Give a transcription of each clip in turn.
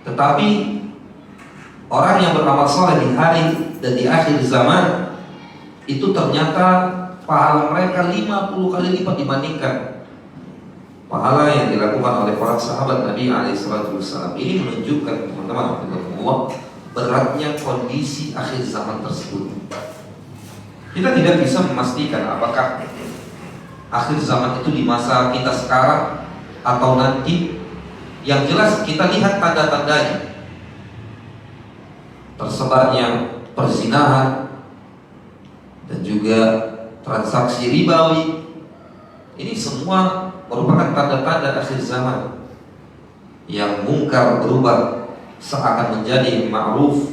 Tetapi orang yang beramal soleh di hari dan di akhir zaman itu ternyata pahala mereka 50 kali lipat dibandingkan pahala yang dilakukan oleh para sahabat Nabi SAW. Ini menunjukkan, teman-teman, beratnya kondisi akhir zaman tersebut. Kita tidak bisa memastikan apakah akhir zaman itu di masa kita sekarang atau nanti. Yang jelas kita lihat tanda-tandanya, tersebarnya perzinahan dan juga transaksi ribawi. Ini semua merupakan tanda-tanda akhir zaman. Yang mungkar berubah seakan menjadi ma'ruf,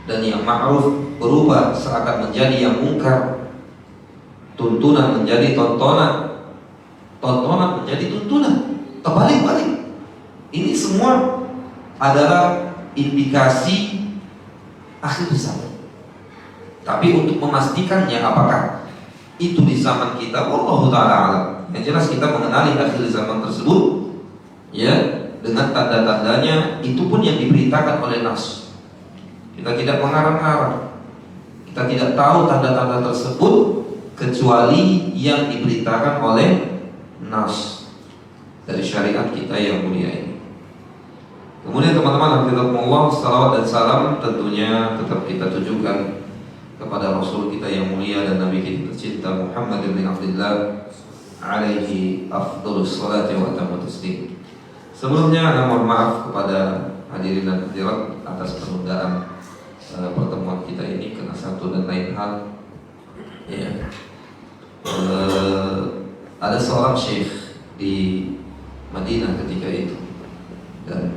dan yang ma'ruf berubah seakan menjadi yang mungkar. Tuntunan menjadi tontonan, tontonan menjadi tuntunan, terbalik-balik. Ini semua adalah indikasi akhir zaman. Tapi untuk memastikannya apakah itu di zaman kita, wallahu ta'ala alam. Yang jelas kita mengenali akhir zaman tersebut, ya, dengan tanda-tandanya. Itu pun yang diberitakan oleh nas. Kita tidak mengarang-arang. Kita tidak tahu tanda-tanda tersebut kecuali yang diberitakan oleh nas dari syariat kita yang mulia ini. Kemudian teman-teman, hafizahumullah, salawat dan salam tentunya tetap kita tujukan kepada Rasul kita yang mulia dan Nabi kita tercinta Muhammad bin Abdullah alaihi afdhalus salati wa atammu taslim. Sebelumnya saya mohon maaf kepada hadirin dan hadirat atas penundaan pertemuan kita ini karena satu dan lain hal. Ya. Ada seorang syekh di Madinah ketika itu, dan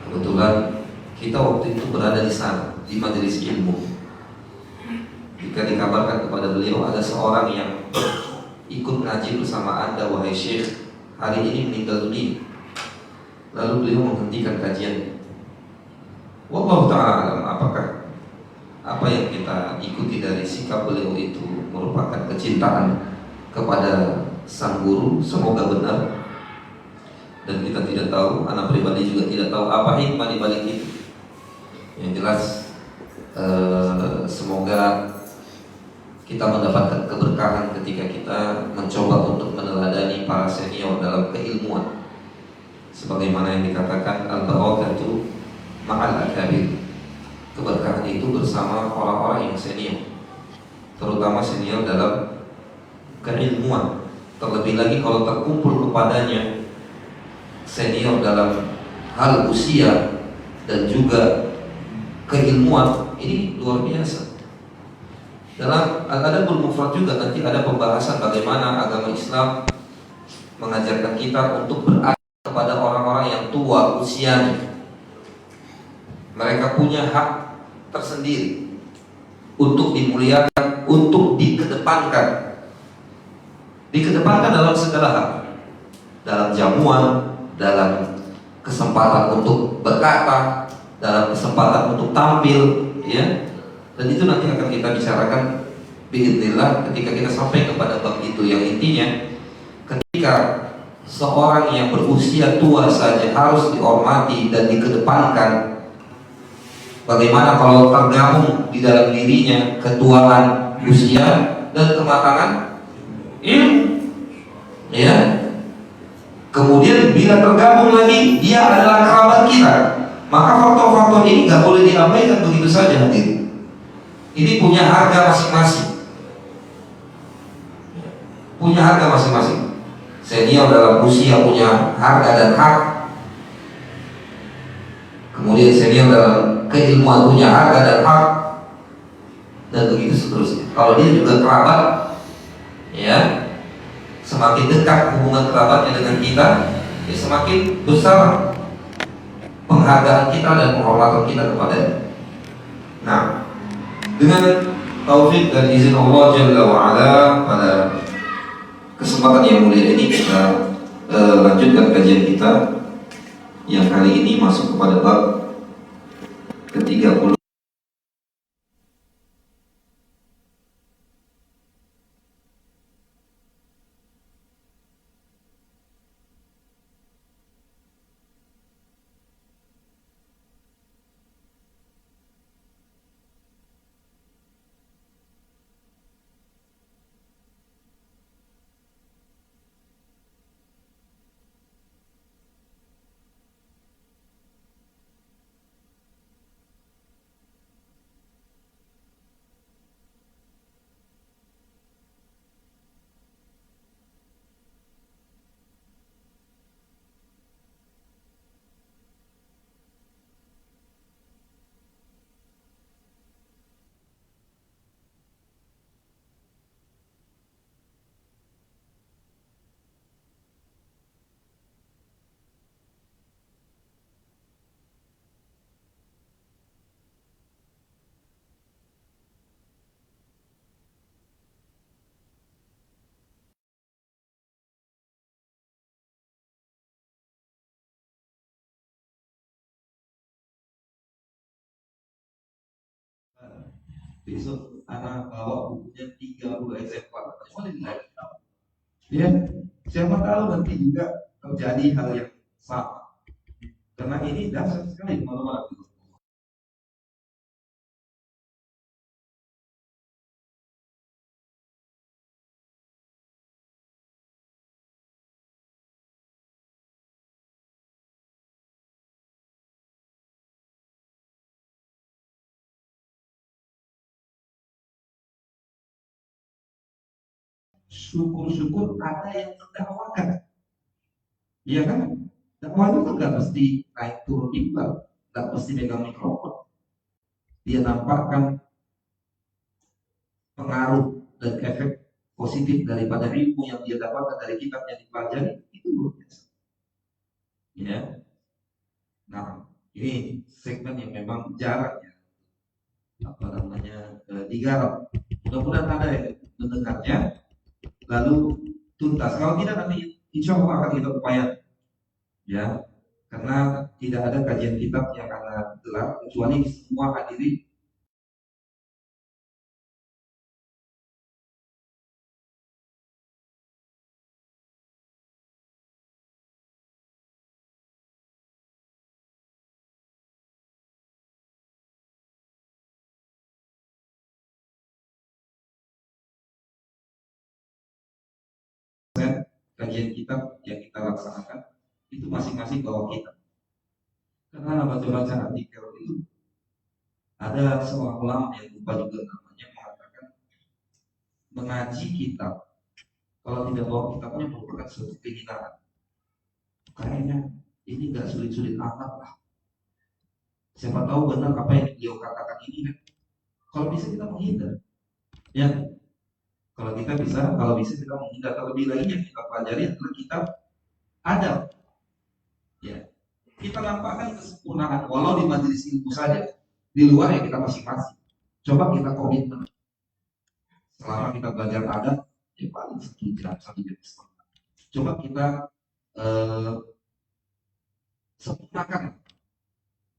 kebetulan kita waktu itu berada di sana di majelis ilmu. Jika dikabarkan kepada beliau ada seorang yang ikut ngaji bersama Anda wahai syekh, hari ini meninggal dunia, lalu beliau menghentikan kajian. Wallahu ta'ala alam, apakah apa yang kita ikuti dari sikap beliau itu merupakan kecintaan kepada sang guru? Semoga benar. Dan kita tidak tahu, anak pribadi juga tidak tahu apa hikmah di balik itu. Yang jelas semoga kita mendapatkan keberkahan ketika kita mencoba untuk meneladani para senior dalam keilmuan. Sebagaimana yang dikatakan al-barakatu ma'al akabir. Keberkahan itu bersama orang-orang yang senior, terutama senior dalam keilmuan. Terlebih lagi kalau terkumpul kepadanya senior dalam hal usia dan juga keilmuan, ini luar biasa. Dalam Al-Adabul Mufrad juga nanti ada pembahasan bagaimana agama Islam mengajarkan kita untuk beradab kepada orang-orang yang tua usianya. Mereka punya hak tersendiri untuk dimuliakan, untuk dikedepankan. Dikedepankan dalam segala hal, dalam jamuan, dalam kesempatan untuk berkata, dalam kesempatan untuk tampil, ya. Dan itu nanti akan kita bicarakan biidznillah ketika kita sampai kepada bab itu, yang intinya ketika seorang yang berusia tua saja harus dihormati dan dikedepankan, bagaimana kalau tergabung di dalam dirinya ketuaan usia dan kematangan ilmu, ya. Kemudian bila tergabung lagi dia adalah kerabat kita, maka faktor-faktor ini nggak boleh diabaikan begitu saja, hadirin. Ini punya harga masing-masing, punya harga masing-masing. Senior dalam usia punya harga dan hak, kemudian senior dalam keilmuan punya harga dan hak, dan begitu seterusnya. Kalau dia juga kerabat, ya, semakin dekat hubungan kerabatnya dengan kita, ya semakin besar penghargaan kita dan penghormatan kita kepadanya. Nah, dengan taufik dan izin Allah Jalla wa'ala, pada kesempatan yang mulia ini kita lanjutkan kajian kita yang kali ini masuk kepada bab ke-30. Besok anak bawa bukunya 30 eksemplar. Boleh dilihat. Ya, siapa tahu nanti juga terjadi hal yang sama. Karena ini dasar sekali teman-teman. Syukur-syukur ada yang mendakwakan. Iya kan? Dakwah itu kan nggak mesti naik turun mimbar, nggak mesti megang mikrofon. Dia nampakkan pengaruh dan efek positif daripada ilmu yang dia dapatkan dari kitab yang dipelajari itu luar biasa. Ya, nah ini segmen yang memang jarang ya apa namanya digarap. Mudah-mudahan ada yang mendengarnya lalu tuntas. Kalau tidak nanti insya Allah akan kita upayakan ya, karena tidak ada kajian kitab yang akan gelap kecuali semua hadirin kajian kitab yang kita laksanakan itu masing-masing bawa kita. Karena baca-baca artikel itu ada seorang ulama yang lupa juga namanya mengatakan mengaji kitab kalau tidak bawa kitabnya merupakan suatu kehinaan. Kayaknya ini nggak sulit-sulit amat lah. Siapa tahu benar apa yang beliau katakan ini kan. Kalau bisa kita menghindar, ya. Kalau bisa kita menghindar. Terlebih lagi yang kita pelajari adalah kitab adab. Ya, kita nampakkan kesempurnaan walau di majelis ilmu saja. Di luar ya kita masing-masing. Coba kita komitmen selama kita belajar adab ya paling 1 jam 1 jam setengah. Coba kita eh, sempurnakan,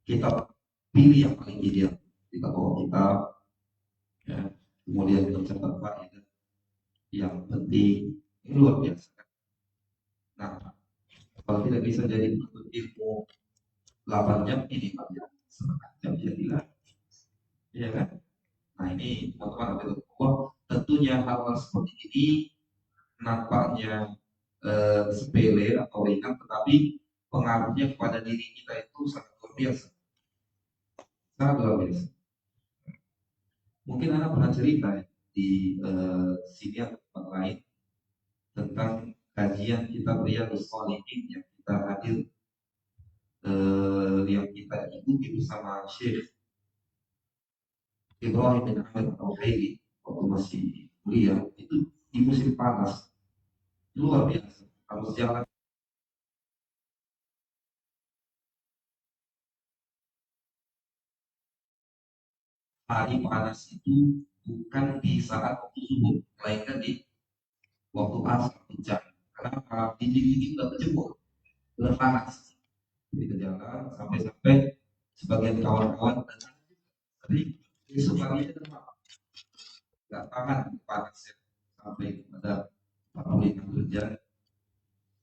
kita pilih yang paling ideal, kita bawa kita ya, kemudian mencatat faedah yang penting ini luar biasa. Nah, kalau tidak bisa jadi penuntut ilmu 8 jam ini 4 jam setengah jam jadilah, ya kan? Nah ini teman-teman tentunya hal seperti ini nampaknya sepele atau ringan, tetapi pengaruhnya kepada diri kita itu sangat luar biasa, sangat luar biasa. Mungkin Anda pernah cerita ya, di sini atau tempat lain tentang kajian kita Riyadhus Shalihin yang kita hadir yang kita ikuti bersama Syekh Ibrahim bin Amir Al-Haili waktu masih kuliah itu di musim panas luar biasa. Harus jalan hari panas itu bukan di saat waktu subuh, melainkan di waktu asar hujan. Karena dinding-dinding udah kejebol, udah panas. Jadi ke jalan sampai-sampai sebagian kawan-kawan dan tadi besok paginya demam, nggak tahan panas ya. Sampai pada 45 derajat,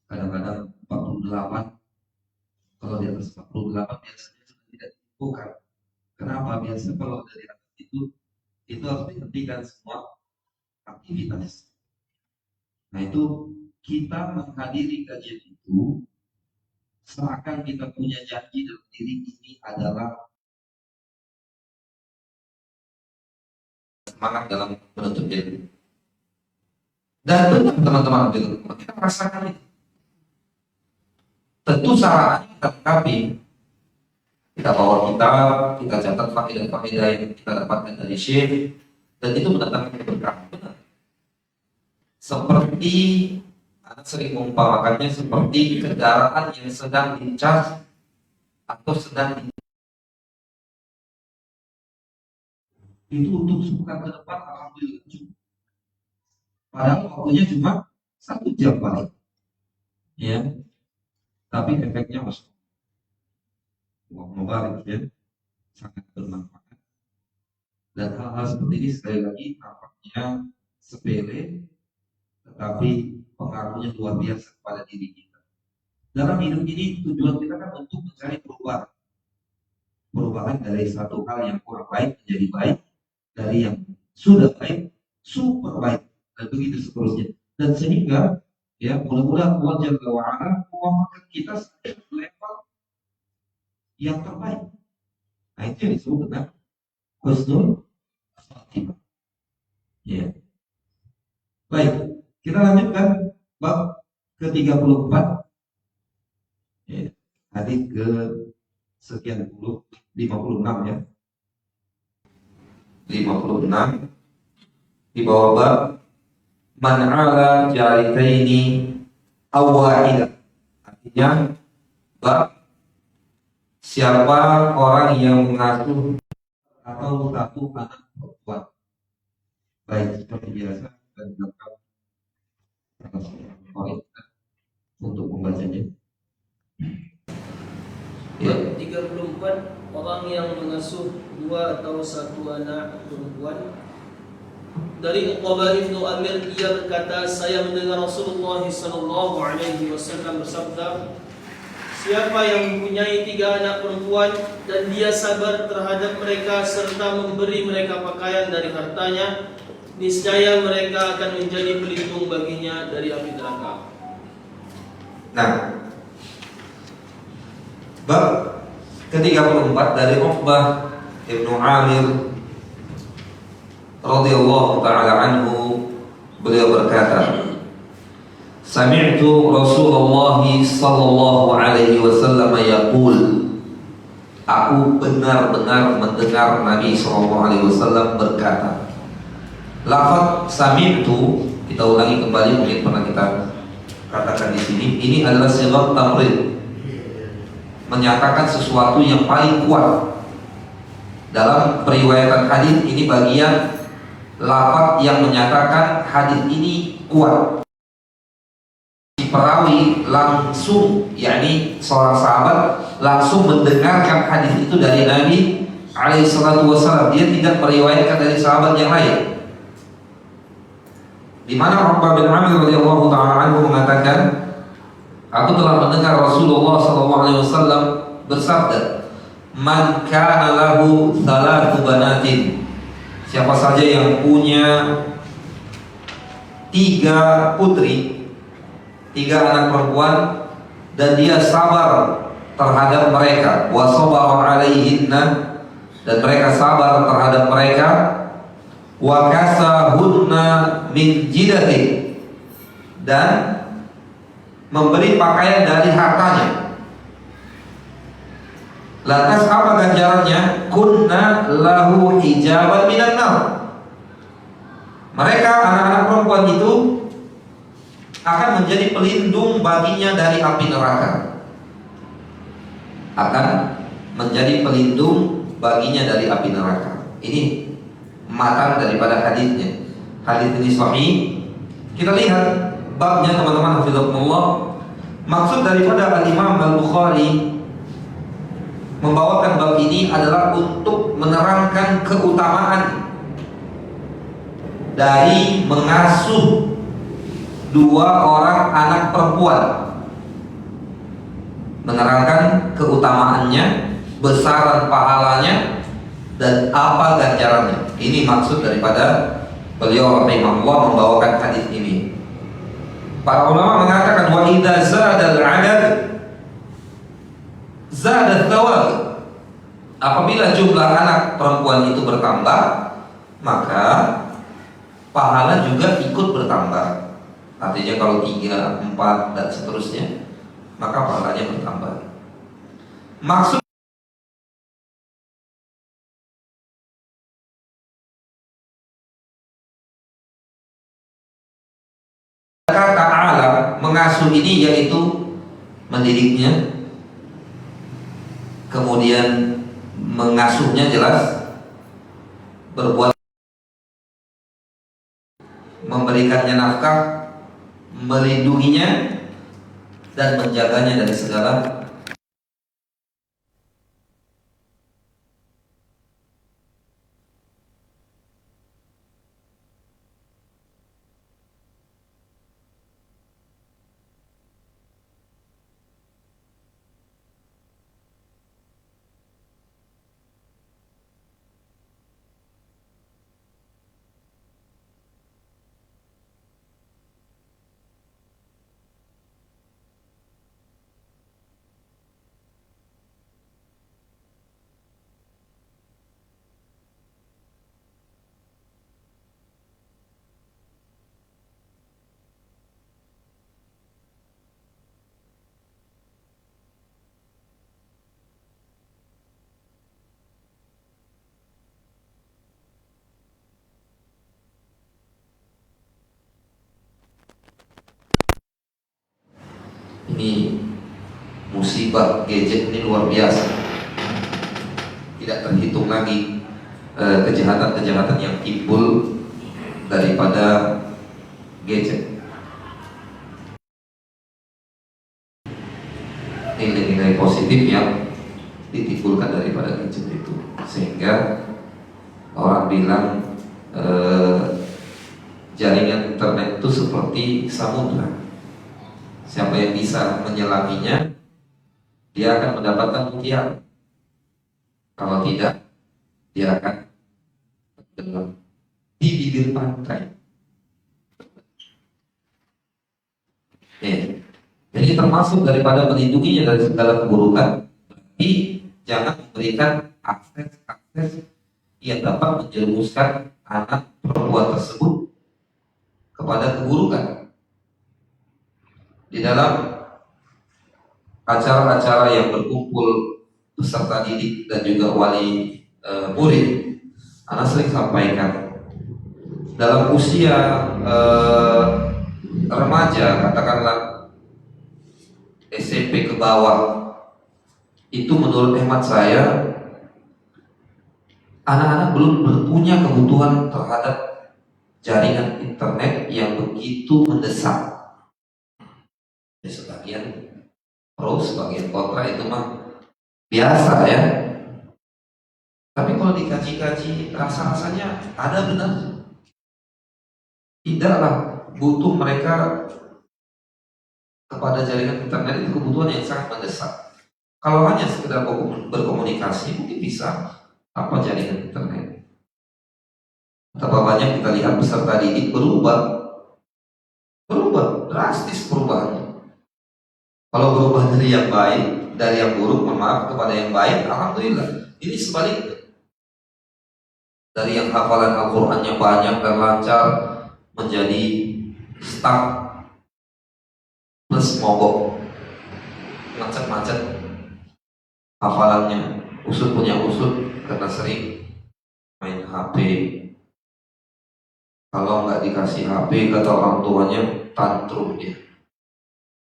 kadang-kadang 48. Kalau di atas 48 biasanya sudah tidak dibuka. Kenapa? Biasanya kalau dari atas itu harus dihentikan semua aktivitas. Nah itu kita menghadiri kajian itu seakan kita punya janji dalam diri ini adalah semangat dalam menuntut ilmu. Dan benar teman-teman kita merasakan itu. Tentu caranya kita lengkapi. Kita bawa kita catat faedah-faedah yang kita dapatkan dari Syekh, dan itu mendatangkan keberkahan. Benar. Seperti anak sering mengumpamakannya seperti kendaraan yang sedang dicas atau sedang itu untuk sepekan ke depan alhamdulillah cukup. Padahal waktunya cuma 1 jam paling, ya. Tapi efeknya masuk. Wah, ya, sangat bermanfaat. Dan hal-hal seperti ini sekali lagi nampaknya sepele, tetapi pengaruhnya luar biasa pada diri kita. Dalam hidup ini tujuan kita kan untuk mencari perubahan. Perubahan dari satu hal yang kurang baik menjadi baik, dari yang sudah baik super baik, dan begitu seterusnya. Dan sehingga ya mudah-mudahan Allah Jalla wa'ala memampukan kita sampai level yang terbaik. Nah itu yang disebut dengan husnul khatimah. Ya. Baik, kita lanjutkan bab ke-34. Ya. Hadis ke sekian puluh 56 ya. 56 di bawah bab man ala jaritaini aw wahidah. Artinya bab siapa orang yang mengasuh atau satu anak perempuan. Baik, seperti biasa dan belakang untuk membacanya. Ya. 34 orang yang mengasuh dua atau satu anak perempuan. Dari Uqbah bin Amir, ia berkata, saya mendengar Rasulullah sallallahu alaihi wasallam bersabda, siapa yang mempunyai 3 anak perempuan dan dia sabar terhadap mereka serta memberi mereka pakaian dari hartanya, niscaya mereka akan menjadi pelindung baginya dari api neraka. Nah, bab ke-34 dari Uqbah Ibnu Amir radhiyallahu ta'ala anhu, beliau berkata, sami'tu Rasulullah sallallahu alaihi wasallam yaqul, aku benar-benar mendengar Nabi sallallahu alaihi wasallam berkata. Lafaz sami'tu kita ulangi kembali, mungkin pernah kita katakan di sini. Ini adalah sighah tamrid, menyatakan sesuatu yang paling kuat. Dalam periwayatan hadis ini bagian lafaz yang menyatakan hadis ini kuat. Si perawi langsung, yakni seorang sahabat langsung mendengarkan hadis itu dari Nabi alaihi salatu wasallam. Dia tidak meriwayatkan dari sahabat yang lain. Di mana Uqbah bin Amir radhiyallahu ta'ala anhu mengatakan, aku telah mendengar Rasulullah sallallahu alaihi wasallam bersabda, man kana lahu thalathu banatin, siapa saja yang punya 3 putri, 3 anak perempuan, dan dia sabar terhadap mereka, wa sabara alaihinna, dan mereka sabar terhadap mereka, wa kasahunna min jidati, dan memberi pakaian dari hartanya. Lantas apa ganjarannya? Kunna lahu hijaban minan nar. Mereka anak-anak perempuan itu akan menjadi pelindung baginya dari api neraka. Akan menjadi pelindung baginya dari api neraka. Ini matan daripada hadisnya. Hadis ini sahih. Kita lihat babnya teman-teman hafizakumullah. Maksud daripada Al-Imam Al-Bukhari membawakan bab ini adalah untuk menerangkan keutamaan dari mengasuh 2 orang anak perempuan, menerangkan keutamaannya, besaran pahalanya, dan apa ganjarannya. Ini maksud daripada beliau rahimahullah membawakan hadis ini. Para ulama mengatakan wa idza zada al-adad zada thawab. Apabila jumlah anak perempuan itu bertambah, maka pahala juga ikut bertambah. Artinya kalau 3, 4 dan seterusnya, maka pahalanya bertambah. Maksud kata ta'ala mengasuh ini yaitu mendidiknya, kemudian mengasuhnya jelas, berbuat, memberikannya nafkah, melindunginya, dan menjaganya dari segala Ini musibah gadget ini luar biasa. Tidak terhitung lagi kejahatan-kejahatan yang timbul daripada gadget. Nilai-nilai positif yang ditimbulkan daripada gadget itu, sehingga orang bilang jaringan internet itu seperti samudra. Siapa yang bisa menyelaminya, dia akan mendapatkan mutiara. Kalau tidak, dia akan tenggelam di bibir pantai. Jadi termasuk daripada melindunginya dari segala keburukan, tapi jangan memberikan akses yang dapat menjerumuskan anak perempuan tersebut kepada keburukan. Di dalam acara-acara yang berkumpul peserta didik dan juga wali murid, anak sering sampaikan, dalam usia remaja, katakanlah SMP ke bawah, itu menurut hemat saya anak-anak belum punya kebutuhan terhadap jaringan internet yang begitu mendesak. Ya, sebagian pro, sebagian kontra, itu mah biasa ya. Tapi kalau dikaji-kaji, rasa-rasanya ada benar. Tidaklah butuh mereka kepada jaringan internet itu kebutuhan yang sangat mendesak. Kalau hanya sekedar berkomunikasi, mungkin bisa apa jaringan internet. Betapa banyak kita lihat peserta didik berubah drastis perubahannya. Kalau berubah dari yang baik, dari yang buruk, mohon maaf, kepada yang baik, alhamdulillah. Ini sebaliknya. Dari yang hafalan Al-Qur'annya banyak dan lancar menjadi stuck plus mogok, macet-macet hafalannya, usut punya usut karena sering main HP. Kalau nggak dikasih HP, kata orang tuanya, tantrum dia,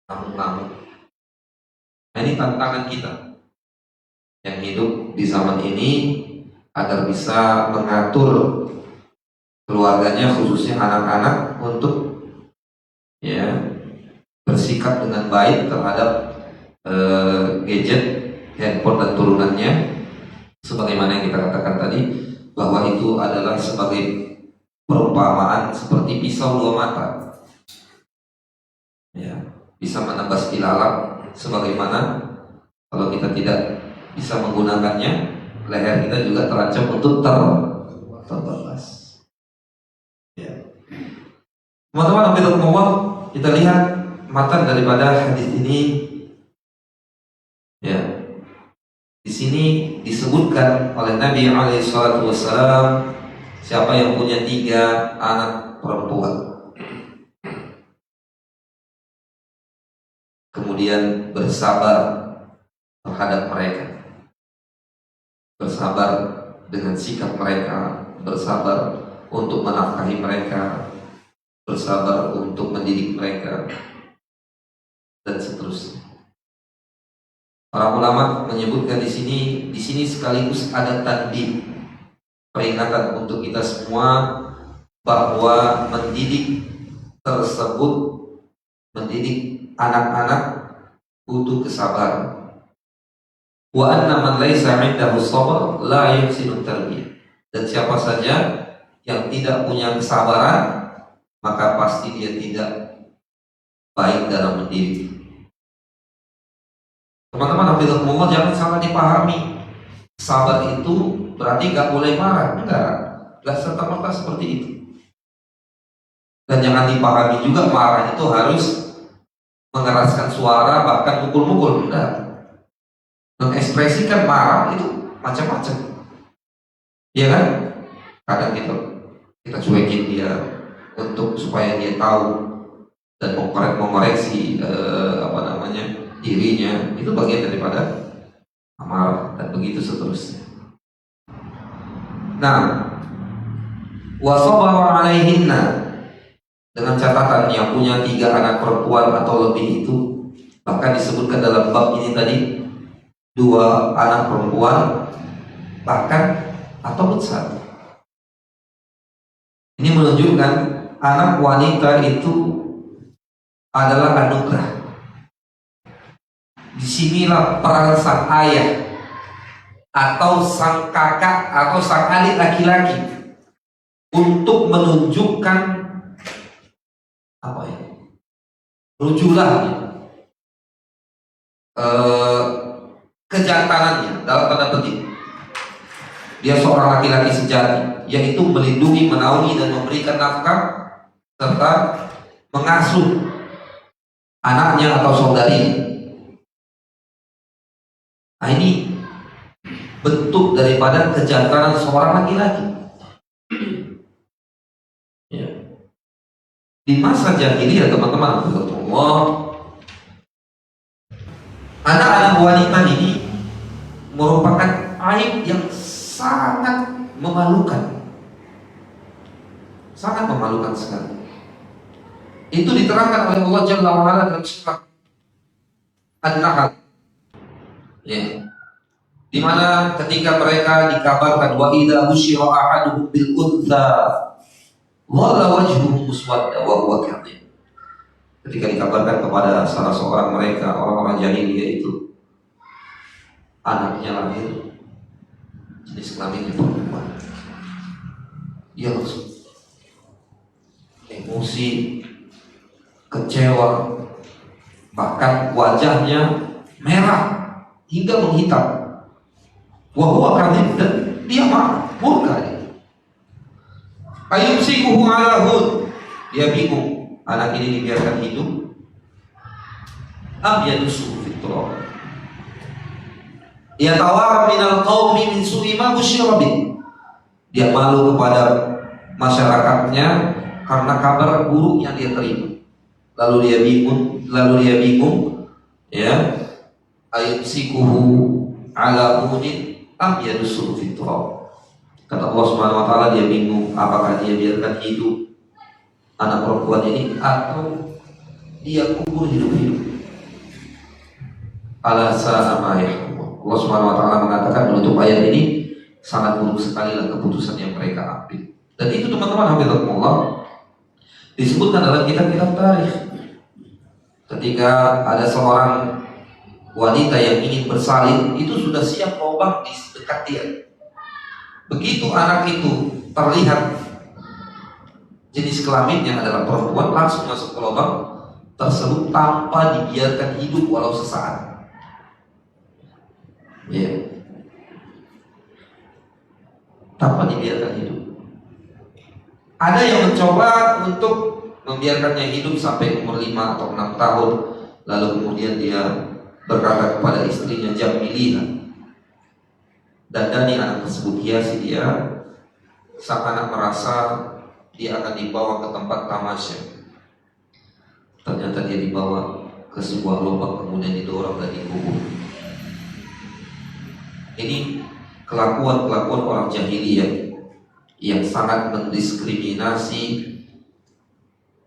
ngamuk-ngamuk. Nah, ini tantangan kita yang hidup di zaman ini agar bisa mengatur keluarganya, khususnya anak-anak, untuk ya bersikap dengan baik terhadap gadget, handphone dan turunannya, sebagaimana yang kita katakan tadi, bahwa itu adalah sebagai perumpamaan seperti pisau dua mata, ya, bisa menebas ilalang. Sebagaimana kalau kita tidak bisa menggunakannya, leher kita juga terancam untuk terbebas. Ya. Teman-teman, kita lihat matan daripada hadis ini. Ya, di sini disebutkan oleh Nabi SAW, siapa yang punya 3 anak perempuan, kemudian bersabar terhadap mereka, bersabar dengan sikap mereka, bersabar untuk menafkahi mereka, bersabar untuk mendidik mereka, dan seterusnya. Para ulama menyebutkan di sini sekaligus ada tanding, peringatan untuk kita semua bahwa mendidik anak-anak butuh kesabaran. Wa anna man laisa 'indahu sabr la yuhsinu tarbiyah. Dan siapa saja yang tidak punya kesabaran, maka pasti dia tidak baik dalam mendidik. Teman-teman, hafizahumullah, jangan salah dipahami. Sabar itu berarti gak boleh marah, enggak serta-merta seperti itu. Dan jangan dipahami juga marah itu harus mengeraskan suara, bahkan mukul-mukul, enggak. Mengekspresikan marah itu macam-macam, ya kan? Kadang kita cuekin dia untuk supaya dia tahu dan mengoreksi dirinya, itu bagian daripada amarah, dan begitu seterusnya. Nah, wasabara alaihinna, dengan catatan yang punya 3 anak perempuan atau lebih itu Bahkan disebutkan dalam bab ini tadi 2 anak perempuan, bahkan ataupun 1. Ini menunjukkan anak wanita itu adalah anugerah. Disinilah peran sang ayah atau sang kakak atau sang adik laki-laki untuk menunjukkan apa ya? Rujulah kejantanannya dalam tanda petik. Dia seorang laki-laki sejati, yaitu melindungi, menaungi dan memberikan nafkah serta mengasuh anaknya atau saudarinya. Nah, ini bentuk daripada kejantanan seorang laki-laki. Ya. Di masa jahiliyah teman-teman, anak-anak wanita ini merupakan aib yang sangat memalukan, sangat memalukan sekali. Itu diterangkan oleh Allah Jalla wa Ala dalam surah An-Nahl, ya, di mana ketika mereka dikabarkan wa idza busyira ahaduhum bil untha dhalla wajhuhu muswadda wa huwa kadhib. Ketika dikabarkan kepada salah seorang mereka, orang-orang jahiliyah itu, anaknya lahir jenis kelaminnya perempuan, dia langsung emosi, kecewa, bahkan wajahnya merah hingga menghitam. Wahwa kadhib, dan dia marah, murka dia. Ayumsikuhu ala hud, dia bingung, anak ini dibiarkan hidup am yadusuhu fit turab. Ia tawara minal qaumi min su'i ma busyira bih. Dia malu kepada masyarakatnya karena kabar buruk yang dia terima. Lalu dia bingung, ya, ayumsikuhu ala hudin am yadusuhu fit turab. Kata Allah Subhanahu wa taala, dia bingung apakah dia biarkan hidup anak perempuan ini atau dia kubur hidup-hidup. Ala sa'a ma yahkum. Allah Subhanahu wa taala mengatakan menutup ayat ini, sangat buruk sekali lah keputusan yang mereka ambil. Dan itu teman-teman hafizahumullah disebutkan dalam kitab-kitab tarikh. Ketika ada seorang wanita yang ingin bersalin, itu sudah siap lubang di dekat dia. Begitu anak itu terlihat jenis kelaminnya adalah perempuan, langsung masuk ke lubang tersebut tanpa dibiarkan hidup walau sesaat. Ya, tanpa dibiarkan hidup. Ada yang mencoba untuk membiarkannya hidup sampai umur 5 atau 6 tahun, lalu kemudian dia berkata kepada istrinya, jamiliha, dandani anak tersebut, hiasi dia. Sang anak merasa dia akan dibawa ke tempat tamasya. Ternyata dia dibawa ke sebuah lubang, kemudian didorong dan dikubur. Ini kelakuan-kelakuan orang jahiliyah yang sangat mendiskriminasi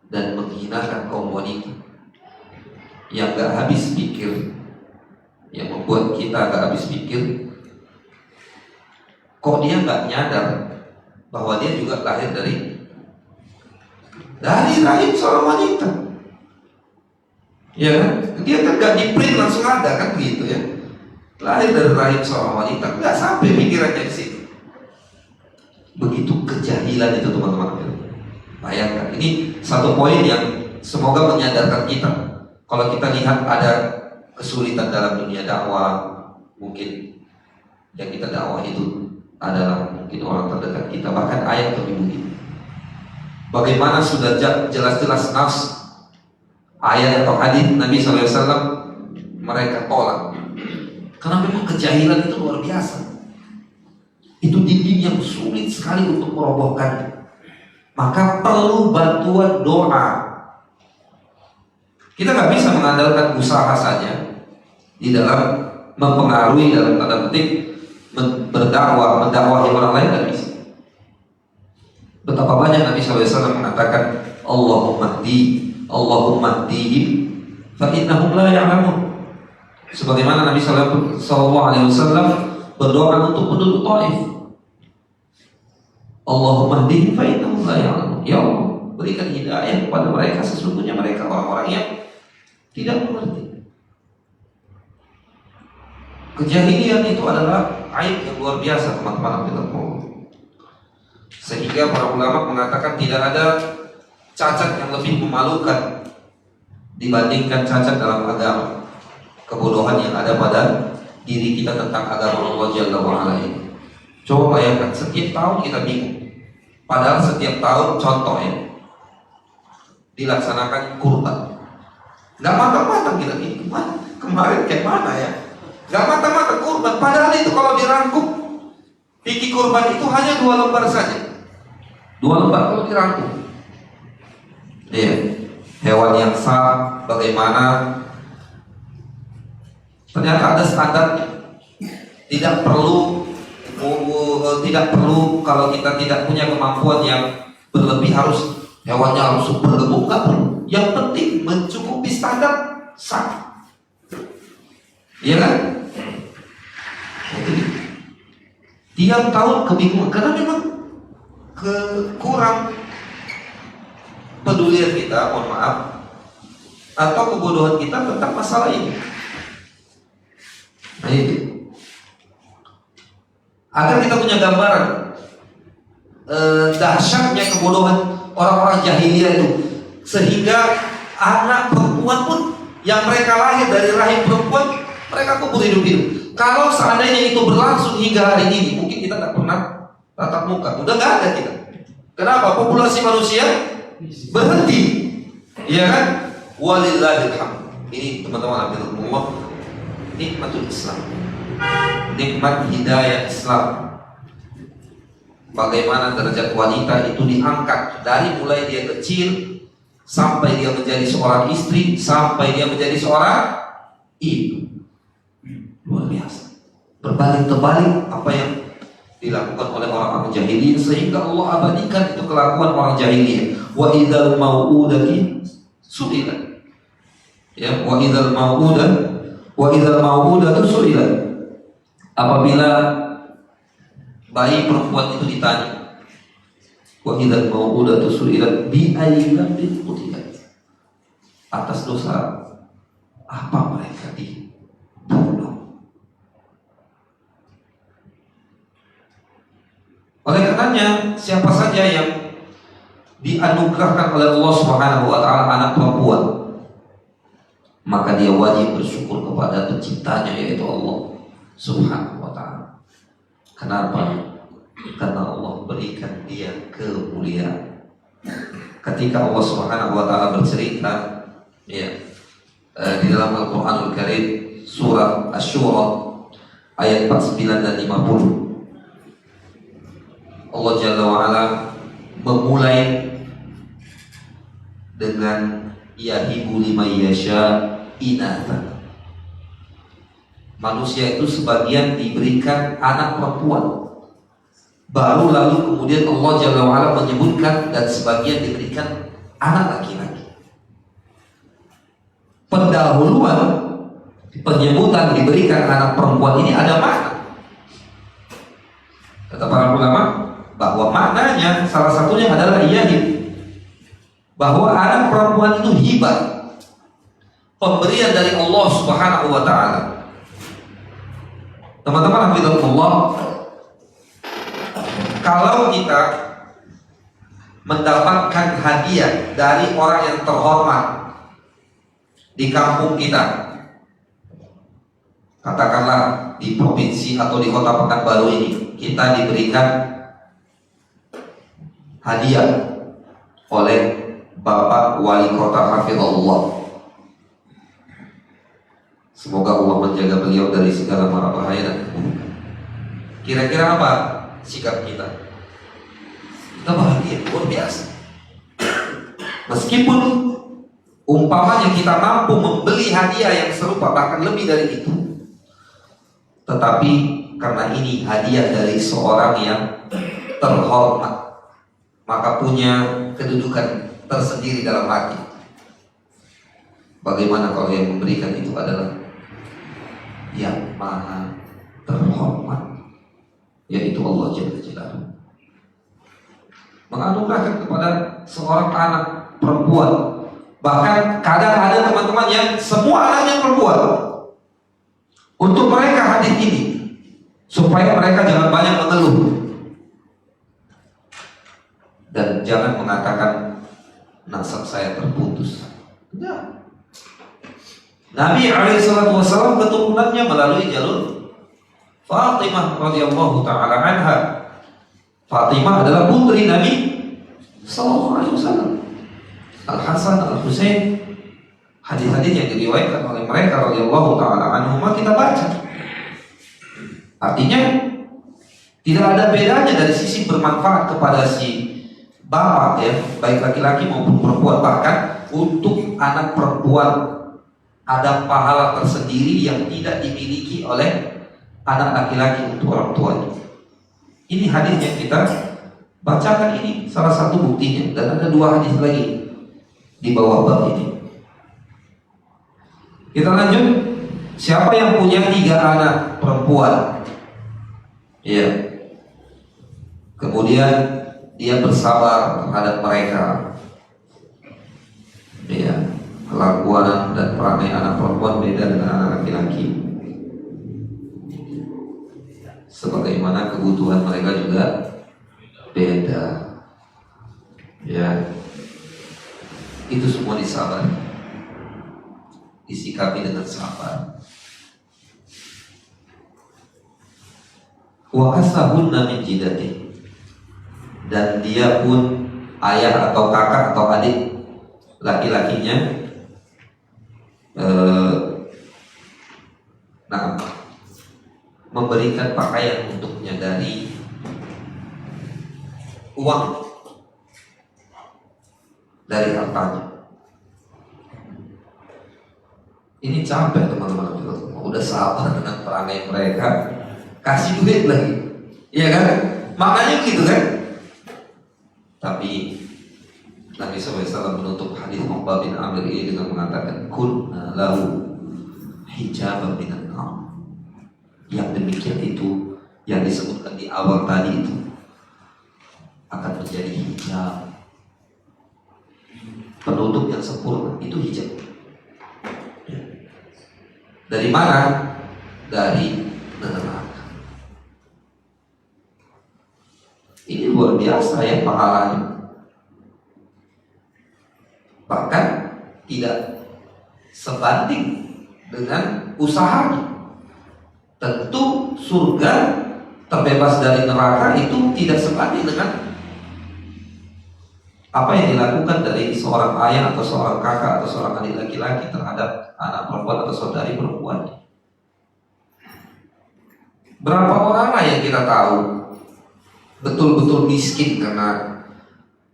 dan menghinakan kaum wanita, yang gak habis pikir, yang membuat kita gak habis pikir. Kok dia gak nyadar bahwa dia juga lahir dari rahim seorang wanita, ya kan? Dia kan gak di-print langsung ada kan gitu ya, lahir dari rahim seorang wanita, nggak sampai pikirannya ke situ. Begitu kejahilan itu teman-teman. Bayangkan, ini satu poin yang semoga menyadarkan kita. Kalau kita lihat ada kesulitan dalam dunia dakwah, mungkin yang kita dakwah itu adalah mungkin orang terdekat kita, bahkan ayah atau ibu kita. Bagaimana sudah jelas-jelas nas ayat atau hadis Nabi SAW mereka tolak. Karena memang kejahilan itu luar biasa. Itu dinding yang sulit sekali untuk merobohkan. Maka perlu bantuan doa. Kita nggak bisa mengandalkan usaha saja di dalam mempengaruhi, dalam tanda petik, berdakwah, mendakwahi orang lain, nggak bisa. Betapa banyak Nabi SAW mengatakan Allahumma hdihim fa innahum la ya'lamun. Sebagaimana Nabi sallallahu alaihi wasallam berdoa untuk penduduk Taif. Allahumma hdihim fa innahum la ya'lamun. Ya Allah, berikan hidayah kepada mereka, sesungguhnya mereka orang-orang yang tidak mengerti. Kejahilian itu adalah aib yang luar biasa, teman-teman. Sehingga para ulama mengatakan tidak ada cacat yang lebih memalukan dibandingkan cacat dalam agama. Kebodohan yang ada pada diri kita tentang agama Allah Jalla wa'ala ini. Coba bayangkan, setiap tahun kita bingung. Padahal setiap tahun, contoh ya, dilaksanakan kurban. Gak matang-matang kita ini. Kemarin kayak mana ya? Gak matang-matang kurban. Padahal itu kalau dirangkum, fikih kurban itu hanya 2 lembar saja. 2 lembar kalau dirangkum. Iya. Hewan yang sah, bagaimana? Ternyata ada standarnya. Tidak perlu kalau kita tidak punya kemampuan yang berlebih harus hewannya harus super gemuk, nggak perlu. Yang penting mencukupi standar sah. Iya kan? Tiap tahun kebingungan karena memang kurang pedulian kita, mohon maaf, atau kebodohan kita tentang masalah ini. Nah itu. Agar kita punya gambaran dahsyatnya kebodohan orang-orang jahiliyah itu, sehingga anak perempuan pun yang mereka lahir dari rahim perempuan mereka kubur hidup-hidup. Kalau seandainya itu berlangsung hingga hari ini, mungkin kita tak pernah tatap muka. Udah nggak ada kita. Kenapa? Populasi manusia berhenti, iya kan? Walillahil hamd. Ini teman-teman Allah, nikmatul Islam, nikmat hidayah Islam. Bagaimana derajat wanita itu diangkat dari mulai dia kecil sampai dia menjadi seorang istri, sampai dia menjadi seorang ibu. Luar biasa. Berbalik terbalik apa yang dilakukan oleh orang-orang jahiliyah, sehingga Allah abadikan itu kelakuan orang jahiliyah. Wa idzal mau'udati su'ilat. Ya, wa idzal mau'udatu su'ilat. Apabila bayi perempuan itu ditanya, wa idzal mau'udatu su'ilat bi ayyi dhanbin qutilat. Atas dosa apa mereka dibunuh? Oleh karenanya, siapa saja yang dianugerahkan oleh Allah Subhanahu wa taala anak perempuan, maka dia wajib bersyukur kepada penciptanya, yaitu Allah Subhanahu wa taala. Kenapa? Karena Allah berikan dia kemuliaan. Ketika Allah Subhanahu wa taala bercerita ya di dalam Al-Qur'anul Karim surah Asy-Syura ayat 49 dan 50, Allah Jalla wa'ala memulai dengan yahibu liman yasha inatha. Manusia itu sebagian diberikan anak perempuan, baru lalu kemudian Allah Jalla wa'ala menyebutkan dan sebagian diberikan anak laki-laki. Pendahuluan penyebutan diberikan anak perempuan ini ada makna. Kata para ulama bahwa maknanya salah satunya adalah yahib, bahwa anak perempuan itu hibah, pemberian dari Allah Subhanahu wa taala. Teman-teman hafizahullah, kalau kita mendapatkan hadiah dari orang yang terhormat di kampung kita, katakanlah di provinsi atau di kota Pekanbaru ini, kita diberikan hadiah oleh Bapak Wali Kota Hafizahullah. Semoga Allah menjaga beliau dari segala mara bahaya dan keburukan. Kira-kira apa sikap kita? Kita bahagia, luar biasa. Meskipun umpamanya kita mampu membeli hadiah yang serupa bahkan lebih dari itu, tetapi karena ini hadiah dari seorang yang terhormat, maka punya kedudukan tersendiri dalam hati. Bagaimana kalau yang memberikan itu adalah yang maha terhormat, yaitu Allah Jalla Jalaluhu. Menganugerahkan kepada seorang anak perempuan. Bahkan kadang ada teman-teman yang semua anaknya perempuan. Untuk mereka hadis ini, supaya mereka jangan banyak mengeluh dan jangan mengatakan nasab saya terputus. Ya. Nabi SAW keturunannya melalui jalur Fatimah radhiyallahu taala anha. Fatimah adalah putri Nabi sallallahu alaihi wasallam. Al Hasan, Al Husain, hadis-hadis yang diriwayatkan oleh mereka radhiyallahu taala anhuma kita baca. Artinya tidak ada bedanya dari sisi bermanfaat kepada si bapak ya, baik laki-laki maupun perempuan. Bahkan untuk anak perempuan ada pahala tersendiri yang tidak dimiliki oleh anak laki-laki untuk orang tuanya. Ini hadis yang kita bacakan, ini salah satu buktinya. Dan ada dua hadis lagi di bawah bab ini. Kita lanjut. Siapa yang punya 3 anak perempuan, ya, kemudian dia bersabar terhadap mereka, ya, kelakuan dan perangai anak perempuan beda dengan anak laki-laki. Sebagaimana kebutuhan mereka juga beda. Ya. Itu semua disabar. Disikapi dengan sabar. Wa kasahunna min jidati. Dan dia pun ayah atau kakak atau adik laki-lakinya memberikan pakaian untuknya dari uang, dari hartanya. Ini capek teman-teman, udah sabar dengan perangai mereka, kasih duit lagi, iya kan? Makanya gitu kan? Tapi Nabi SAW menutup hadis Uqbah bin Amir ini dengan mengatakan kunna lahu hijaban minan nar. Yang demikian itu yang disebutkan di awal tadi itu akan menjadi hijab, penutup yang sempurna. Itu hijab. Dari mana? Dari neraka. Ini luar biasa ya pahalanya. Bahkan tidak sebanding dengan usahanya. Tentu surga terbebas dari neraka itu tidak sebanding dengan apa yang dilakukan dari seorang ayah atau seorang kakak atau seorang adik laki-laki terhadap anak perempuan atau saudari perempuan. Berapa orang yang kita tahu betul-betul miskin karena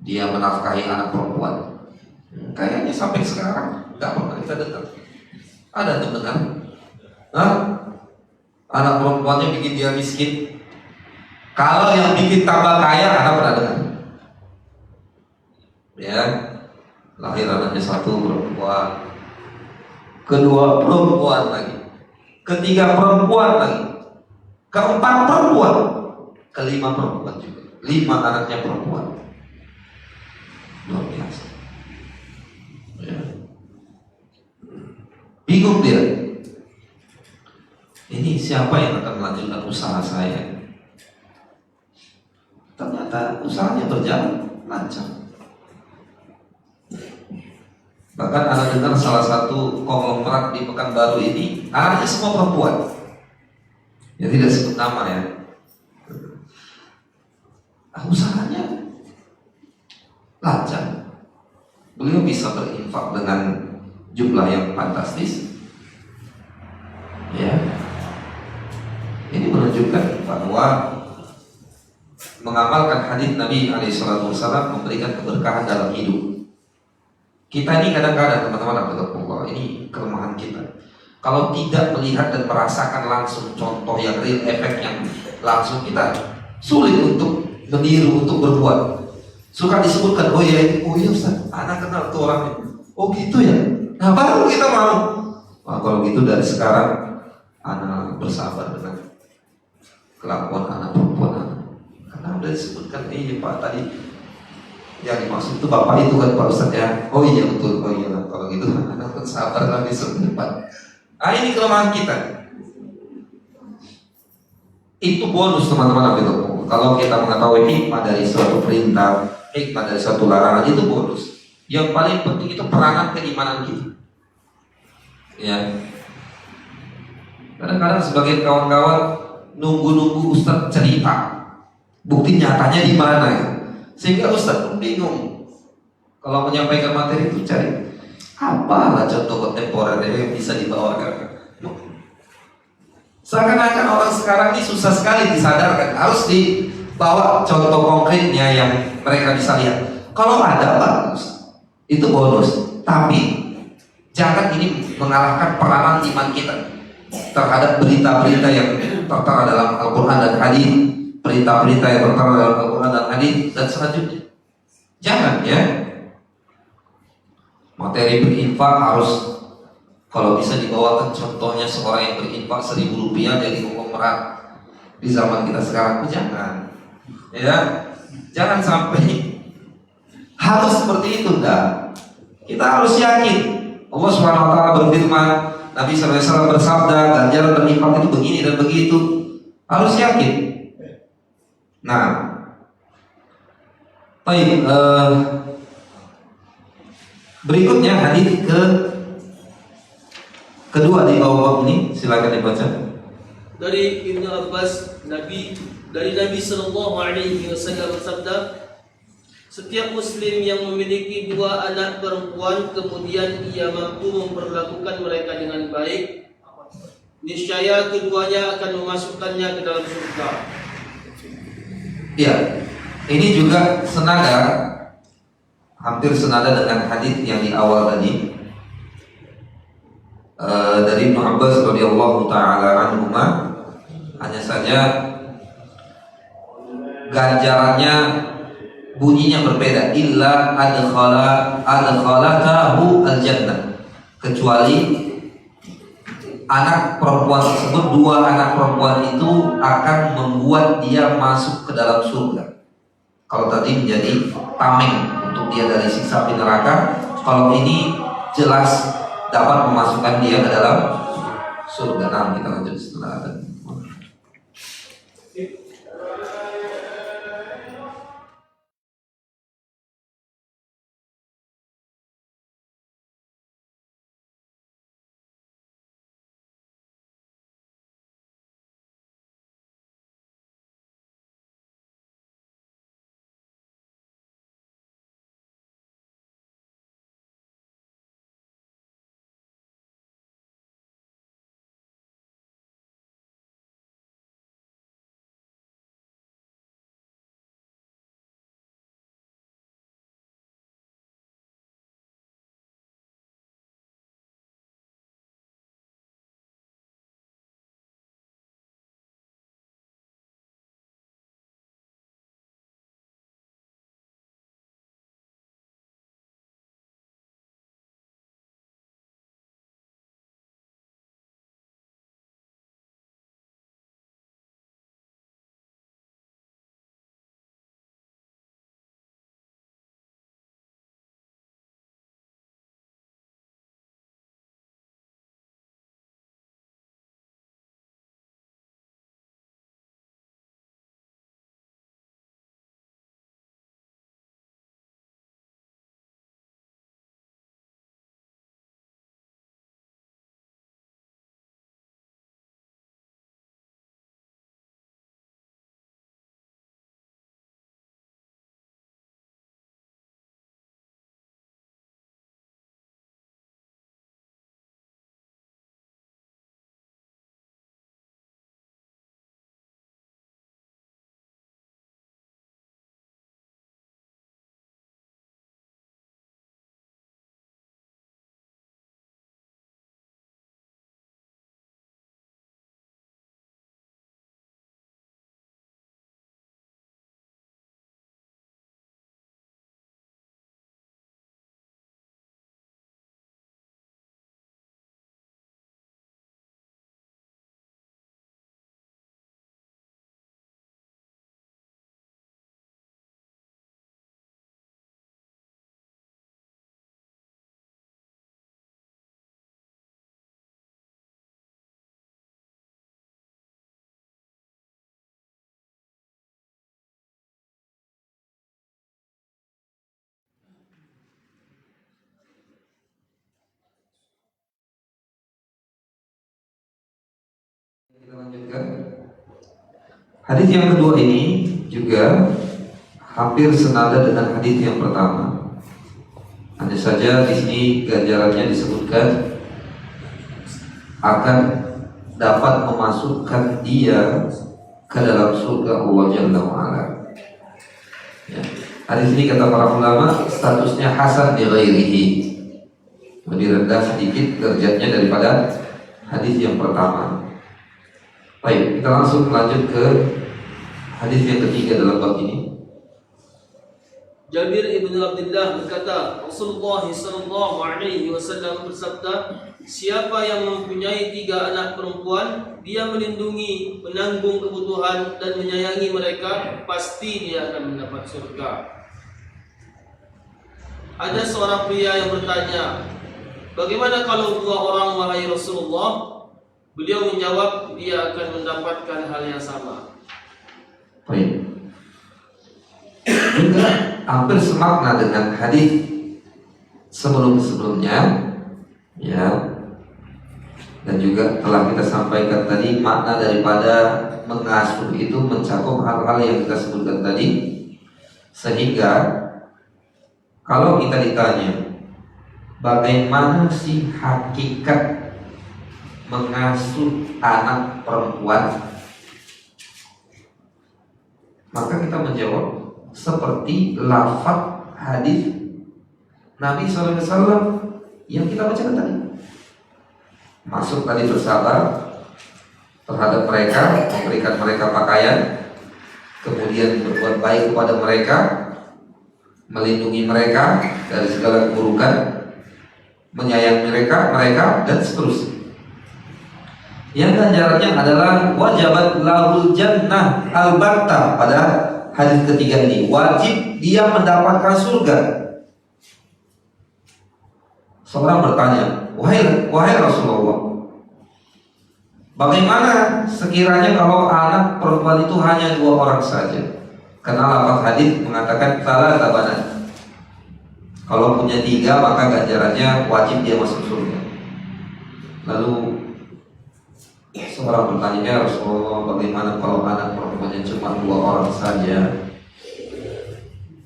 dia menafkahi anak perempuan? Kayaknya sampai sekarang nggak pernah kita dengar. Ada tuh dengar? Hah? Anak perempuannya bikin dia miskin. Kalau yang bikin tambah kaya, anak pernah dengar? Ya, lahir anaknya 1 perempuan, 2 perempuan lagi, 3 perempuan lagi, 4 perempuan, 5 perempuan juga, 5 anaknya perempuan. Luar biasa. Ya. Bingung dia. Ini siapa yang akan melanjutkan usaha saya? Ternyata usahanya berjalan lancar. Bahkan anak dengar salah satu konglomerat di Pekanbaru ini anaknya semua perempuan. Ya tidak sebut nama ya. Usahanya lancar. Beliau bisa berinfak dengan jumlah yang fantastis. Ya. Ini menunjukkan bahwa mengamalkan hadis Nabi SAW memberikan keberkahan dalam hidup. Kita ini kadang-kadang teman-teman, ini kelemahan kita. Kalau tidak melihat dan merasakan langsung contoh yang real, efek yang langsung, kita sulit untuk meniru, untuk berbuat. Suka disebutkan, oh iya Ustaz, anak kenal tuh orangnya. Oh gitu ya. Nah baru kita mau. Nah, kalau gitu dari sekarang anak bersabar dengan kelakuan anak perempuan anak. Karena udah disebutkan, iya Pak tadi yang dimaksud itu bapak itu kan Pak Ustadz ya. Oh iya betul, oh iya kalau gitu anak bersabar lah besok depan. Ah ini kelemahan kita. Itu bonus teman-teman itu. Kalau kita mengetahui hikmah dari suatu perintah, hikmah dari suatu larangan itu bonus. Yang paling penting itu peranan keimanan kita. Ya. Kadang-kadang sebagian kawan-kawan nunggu-nunggu Ustadz cerita, bukti nyatanya di mana ya? Sehingga Ustadz pun bingung. Kalau menyampaikan materi itu cari apalah contoh kontemporer yang bisa dibawakan. Seakan-akan orang sekarang ini susah sekali disadarkan, harus dibawa contoh konkretnya yang mereka bisa lihat. Kalau ada bagus, itu bonus. Tapi jangan ini mengalahkan peranan iman kita terhadap berita-berita yang tertera dalam Al-Quran dan Hadis, berita-berita yang tertera dalam Al-Quran dan Hadis dan selanjutnya. Jangan ya. Materi berinfak harus, kalau bisa dibawakan contohnya seorang yang berinfak 1.000 rupiah dari umroh di zaman kita sekarang. Jangan, ya, jangan sampai harus seperti itu. Enggak. Kita harus yakin. Allah Subhanahu Wa Taala berfirman, Nabi SAW bersabda, ganjaran berinfak itu begini dan begitu. Harus yakin. Nah, baik. Berikutnya hadis kedua di bawah ini, silakan dibaca. Dari Ibnu Abbas, dari Nabi Sallallahu Alaihi Wasallam bersabda, setiap Muslim yang memiliki 2 anak perempuan kemudian ia mampu memperlakukan mereka dengan baik, niscaya keduanya akan memasukkannya ke dalam surga. Ya, ini juga senada, hampir senada dengan hadis yang di awal tadi. Dari Ibnu Abbas radhiyallahu taala anhuma, hanya saja ganjarannya bunyinya berbeda, illa adkhalatahu al-jannah, kecuali anak perempuan tersebut, 2 anak perempuan itu akan membuat dia masuk ke dalam surga. Kalau tadi menjadi tameng untuk dia dari siksa api neraka, kalau ini jelas dapat memasukkan dia ke dalam surga. Nah, kita lanjut setelah ada. lanjutkan. Hadis yang kedua ini juga hampir senada dengan hadis yang pertama. Hanya saja di sini ganjarannya disebutkan akan dapat memasukkan dia ke dalam surga Allah Jalla wa'ala. Ya. Hadis ini kata para ulama statusnya hasan li ghairihi, lebih rendah sedikit derajatnya daripada hadis yang pertama. Baik, kita langsung lanjut ke hadis yang ketiga dalam bab ini. Jabir ibn Abdullah berkata, Rasulullah sallallahu alaihi wasallam bersabda, siapa yang mempunyai 3 anak perempuan, dia melindungi, menanggung kebutuhan dan menyayangi mereka, pasti dia akan mendapat surga. Ada seorang pria yang bertanya, bagaimana kalau 2 orang wahai Rasulullah? Beliau menjawab, dia akan mendapatkan hal yang sama. Baik. Juga hampir semakna dengan hadis sebelum-sebelumnya, ya. Dan juga telah kita sampaikan tadi makna daripada mengasuh itu mencakup hal-hal yang kita sebutkan tadi, sehingga kalau kita ditanya bagaimana sih hakikat mengasuh anak perempuan, maka kita menjawab seperti lafaz hadis Nabi SAW yang kita bacakan tadi. Masuk tadi bersabar terhadap mereka, memberikan mereka pakaian, kemudian berbuat baik kepada mereka, melindungi mereka dari segala keburukan, menyayangi mereka dan seterusnya. Yang ganjarannya adalah wajabat lahul jannah al-batta. Pada hadis ketiga ini wajib dia mendapatkan surga. Seorang bertanya, wahai Rasulullah, bagaimana sekiranya kalau anak perempuan itu hanya 2 orang saja? Karena lafaz hadis mengatakan salah tabanan. Kalau punya 3 maka ganjarannya wajib dia masuk surga. Lalu seorang bertanya, ya Rasulullah, bagaimana kalau anak perempuannya cuma 2 orang saja?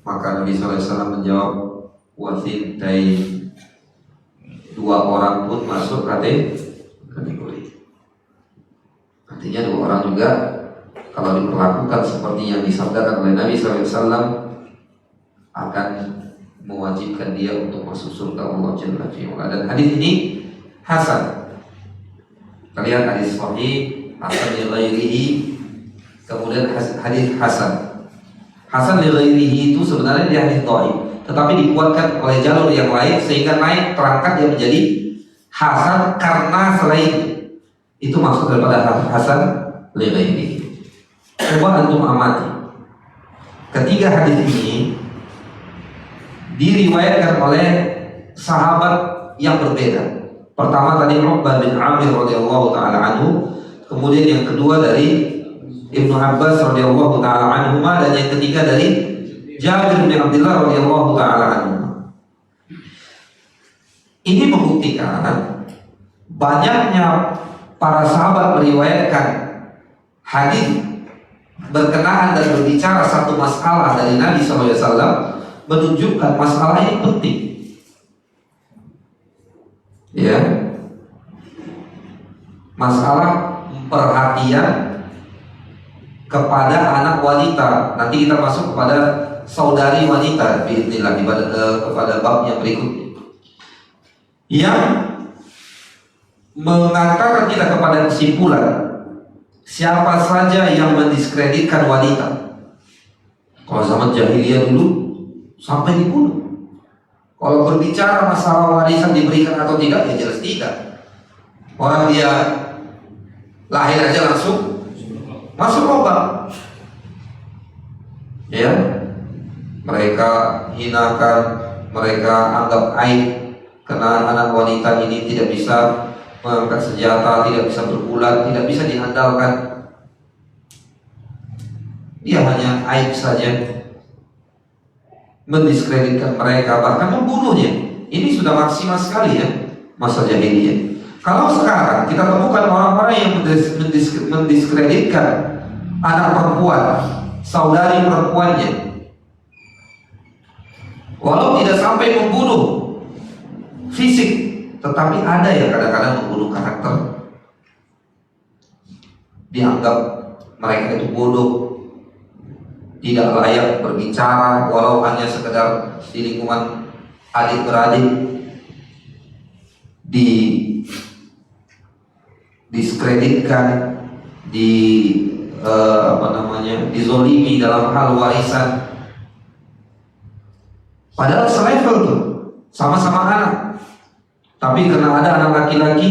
Maka Nabi SAW menjawab, wasintai, 2 orang pun masuk kategori. Artinya 2 orang juga kalau diperlakukan seperti yang disabdakan oleh Nabi SAW akan mewajibkan dia untuk masuk surga Allah Jalla wa'ala. Dan hadis ini hasan. Kita lihat hadis sahih, hasan li ghairihi, kemudian hadis hasan. Hasan li ghairihi itu sebenarnya dia hadis dhaif, tetapi dikuatkan oleh jalur yang lain sehingga naik terangkat dia menjadi hasan karena selain itu maksud daripada hasan li ghairihi. Coba antum amati. Ketiga hadis ini diriwayatkan oleh sahabat yang berbeda. Pertama tadi Uqbah bin Amir radhiyallahu taala anhu, kemudian yang kedua dari Ibnu Abbas radhiyallahu taala anhu, dan yang ketiga dari Jabir bin Abdullah radhiyallahu taala anhu. Ini membuktikan banyaknya para sahabat meriwayatkan hadis berkenaan dan berbicara satu masalah dari Nabi SAW, menunjukkan masalah ini penting. Ya, masalah perhatian kepada anak wanita. Nanti kita masuk kepada saudari wanita biidznillah kepada bab yang berikutnya, yang mengantarkan kita kepada kesimpulan siapa saja yang mendiskreditkan wanita. Kalau zaman jahiliyah dulu sampai dibunuh. Kalau berbicara masalah warisan diberikan atau tidak, ya jelas tidak. Orang dia lahir aja langsung masuk lubang. Ya, mereka hinakan, mereka anggap aib karena anak wanita ini tidak bisa mengangkat senjata, tidak bisa bergulat, tidak bisa diandalkan. Dia hanya aib saja, mendiskreditkan mereka, bahkan membunuhnya. Ini sudah maksimal sekali ya masa jahiliyah. Kalau sekarang kita temukan orang-orang yang mendiskreditkan anak perempuan, saudari perempuannya, walau tidak sampai membunuh fisik, tetapi ada yang kadang-kadang membunuh karakter. Dianggap mereka itu bodoh, tidak layak berbicara, walau hanya sekedar di lingkungan adik beradik, diskreditkan, dizolimi dalam hal warisan. Padahal selevel tuh, sama-sama anak. Tapi karena ada anak laki-laki,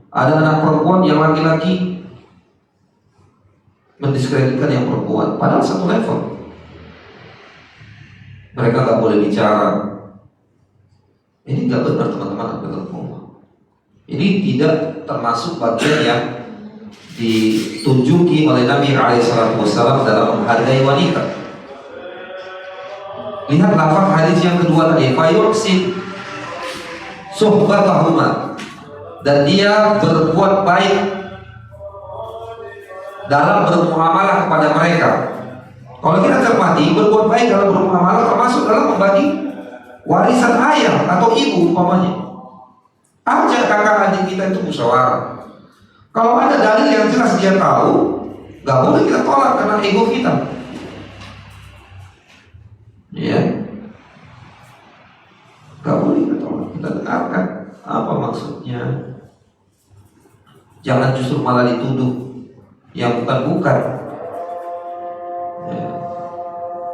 ada anak perempuan, yang laki-laki mendiskreditkan yang perempuan, padahal satu level. Mereka nggak boleh bicara. Ini nggak benar, teman-teman. Ini tidak termasuk bagian yang ditunjuki oleh Nabi SAW dalam menghargai wanita. Lihat lafaz hadis yang kedua tadi, fayuhsin suhbatahuma, dan dia berbuat baik dalam bermuamalah kepada mereka. Kalau kita cermati, berbuat baik dalam bermuamalah termasuk dalam membagi warisan ayah atau ibu umpamanya. Ajak kakak adik kita itu musyawarah. Kalau ada dalil yang jelas dia tahu, nggak boleh kita tolak karena ego kita. Ya, nggak boleh kita tolak. Kita dengarkan apa maksudnya. Jangan justru malah dituduh yang bukan-bukan. Ya,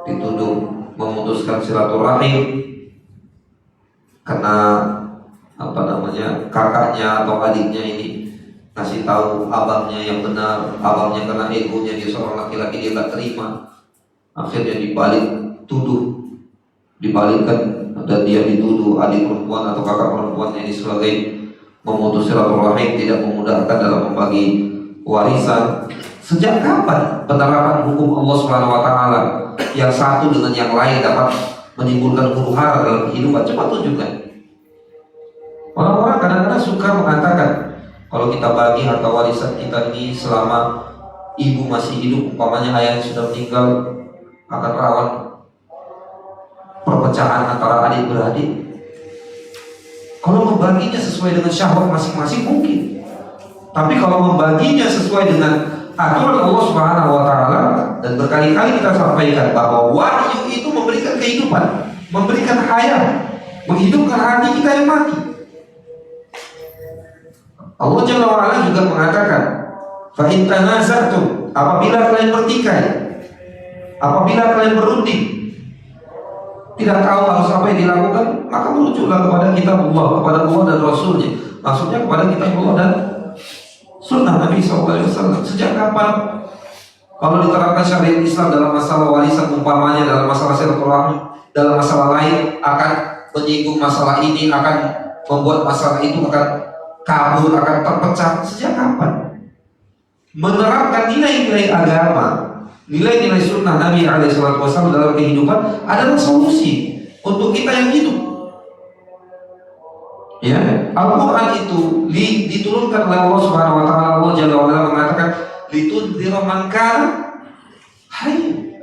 dituduh memutuskan silaturahim karena kakaknya atau adiknya ini ngasih tahu abangnya yang benar, abangnya karena egonya dia seorang laki-laki dia nggak terima, akhirnya dibalikkan dan dia dituduh adik perempuan atau kakak perempuannya ini sebagai memutus silaturahim, tidak memudahkan dalam membagi warisan. Sejak kapan penerapan hukum Allah Subhanahu wa taala yang satu dengan yang lain dapat menimbulkan huru-hara dalam kehidupan? Coba tunjukkan. Orang-orang kadang-kadang suka mengatakan kalau kita bagi harta warisan kita ini selama ibu masih hidup, umpamanya ayah sudah meninggal, akan rawan perpecahan antara adik beradik. Kalau membaginya sesuai dengan syahwat masing-masing mungkin, tapi kalau membaginya sesuai dengan aturan Allah Subhanahu wa taala, dan berkali-kali kita sampaikan bahwa wahyu itu memberikan kehidupan, memberikan hayat, menghidupkan hati kita yang mati. Allah Jalla wa Ala juga mengatakan, fa in tanaza'tum, apabila kalian bertikai, apabila kalian berunding, tidak tahu harus apa yang dilakukan, maka merujuklah kepada kitab Allah, kepada Allah dan Rasulnya. Maksudnya kepada kitab Allah dan sunnah Nabi SAW. Sejak kapan kalau diterapkan syariat Islam dalam masalah warisan, umpamanya dalam masalah silaturahmi, dalam masalah lain akan menyinggung masalah ini, akan membuat masalah itu akan kabur, akan terpecah? Sejak kapan? Menerapkan nilai-nilai agama, nilai-nilai sunnah Nabi SAW dalam kehidupan adalah solusi untuk kita yang hidup. Ya, Al-Quran itu diturunkan oleh Allah Subhanahu wa taala. Allah Jalla wa Ala mengatakan litundzira man kana hayy,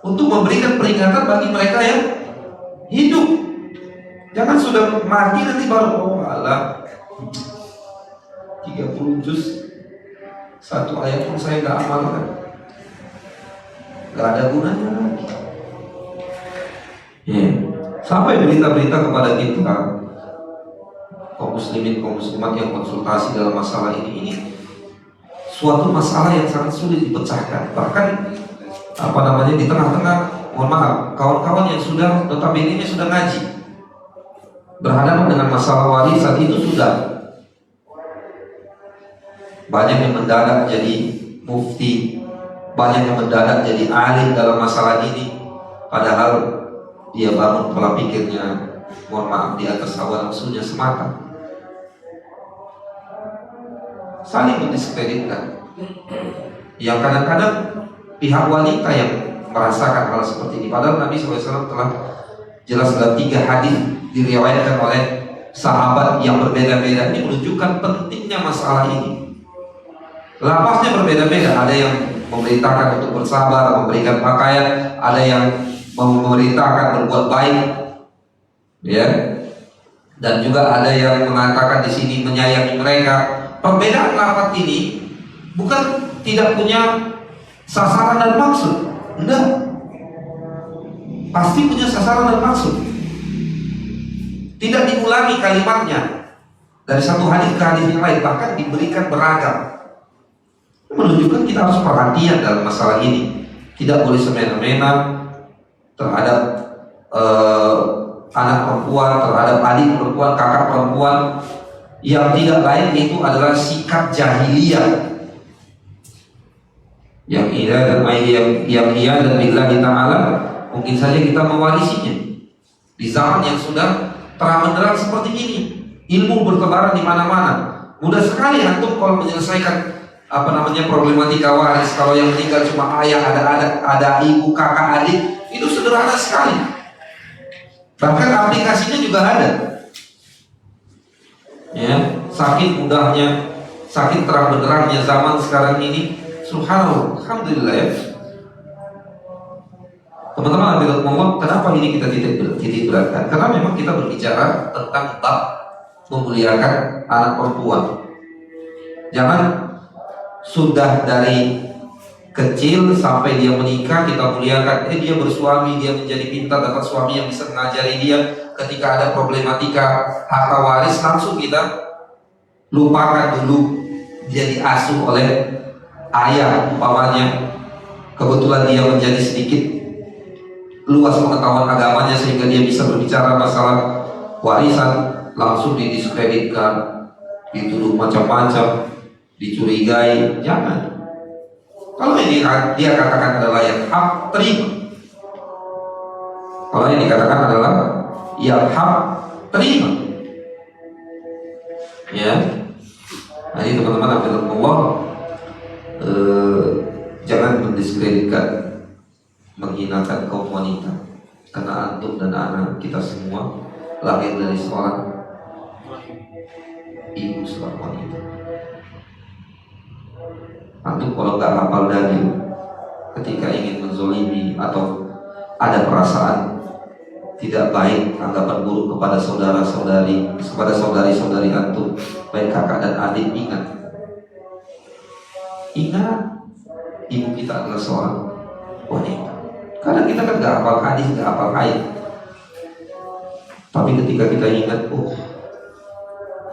untuk memberikan peringatan bagi mereka yang hidup. Jangan sudah mati nanti baru alah 30 juz satu ayat pun saya nggak amalkan, nggak ada gunanya lagi. Ya. Sampai berita-berita kepada kita kaum muslimin, kaum muslimat yang konsultasi dalam masalah ini suatu masalah yang sangat sulit dipecahkan. Bahkan di tengah-tengah, mohon maaf, kawan-kawan yang sudah notabene sudah ngaji, berhadapan dengan masalah warisan itu sudah banyak yang mendadak jadi mufti, banyak yang mendadak jadi alim dalam masalah ini, padahal dia bangun pola pikirnya, mohon maaf, di atas hawa nafsunya semata. Saling mendiskreditkan. Yang kadang-kadang pihak wanita yang merasakan hal seperti ini, padahal Nabi SAW telah jelas dalam 3 hadis diriwayatkan oleh sahabat yang berbeda-beda, ini menunjukkan pentingnya masalah ini. Lapasnya berbeda-beda. Ada yang memerintahkan untuk bersabar, memberikan pakaian, ada yang memerintahkan berbuat baik, ya. Dan juga ada yang mengatakan di sini menyayangi mereka. Perbedaan lafaz ini bukan tidak punya sasaran dan maksud. Enggak. Pasti punya sasaran dan maksud. Tidak diulangi kalimatnya dari satu hadis ke hadis yang lain, bahkan diberikan beragam. Menunjukkan kita harus perhatian dalam masalah ini. Tidak boleh semena-mena terhadap anak perempuan, terhadap adik perempuan, kakak perempuan. Yang tidak lain itu adalah sikap jahiliyah. Yang iya dan billahi ta'ala mungkin saja kita mewarisinya di zaman yang sudah terang benderang seperti ini. Ilmu bertebaran di mana-mana. Mudah sekali antum kalau menyelesaikan problematika waris. Kalau yang meninggal cuma ayah, ada ibu, kakak, adik, itu sederhana sekali. Bahkan aplikasinya juga ada. Ya, saking mudahnya, saking terang benderangnya zaman sekarang ini. Subhanallah, alhamdulillah ya. Teman-teman, kenapa ini kita titik beratkan? Karena memang kita berbicara tentang bab memuliakan anak perempuan. Jangan sudah dari kecil sampai dia menikah kita muliakan. Dia bersuami, dia menjadi pintar, dapat suami yang bisa mengajari dia. Ketika ada problematika harta waris, langsung kita lupakan dulu dia diasuh oleh ayah umpamanya. Kebetulan dia menjadi sedikit luas pengetahuan agamanya sehingga dia bisa berbicara masalah warisan, langsung didiskreditkan, dituduh macam-macam, dicurigai. Jangan. Kalau ini dia katakan adalah yang hak, terima. Kalau ini dikatakan adalah yang hak, terima. Ya. Nah ini teman-teman, Allah, jangan mendiskreditkan, menghinakan kaum wanita. Karena antum dan anak kita semua lahir dari seorang ibu, seorang wanita. Antum kalau nggak hafal dalil, ketika ingin menzolimi atau ada perasaan tidak baik, anggapan buruk kepada saudara-saudari, kepada saudari-saudari antum, baik kakak dan adik, ingat ibu kita adalah seorang wanita. Karena kita kan nggak hafal hadis, nggak hafal ayat, tapi ketika kita ingat, oh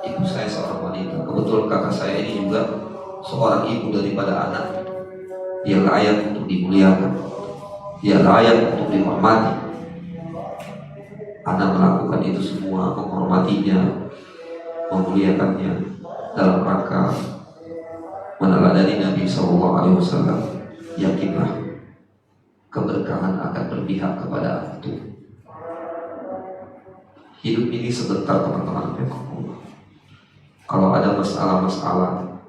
ibu saya seorang wanita, kebetulan kakak saya ini juga seorang ibu daripada anak, dia layak untuk dimuliakan, dia layak untuk dihormati. Anak melakukan itu semua, menghormatinya, memuliakannya dalam rangka meneladani Nabi SAW. Yakinlah keberkahan akan berpihak kepada antum. Hidup ini sebentar teman-teman. Kalau ada masalah-masalah,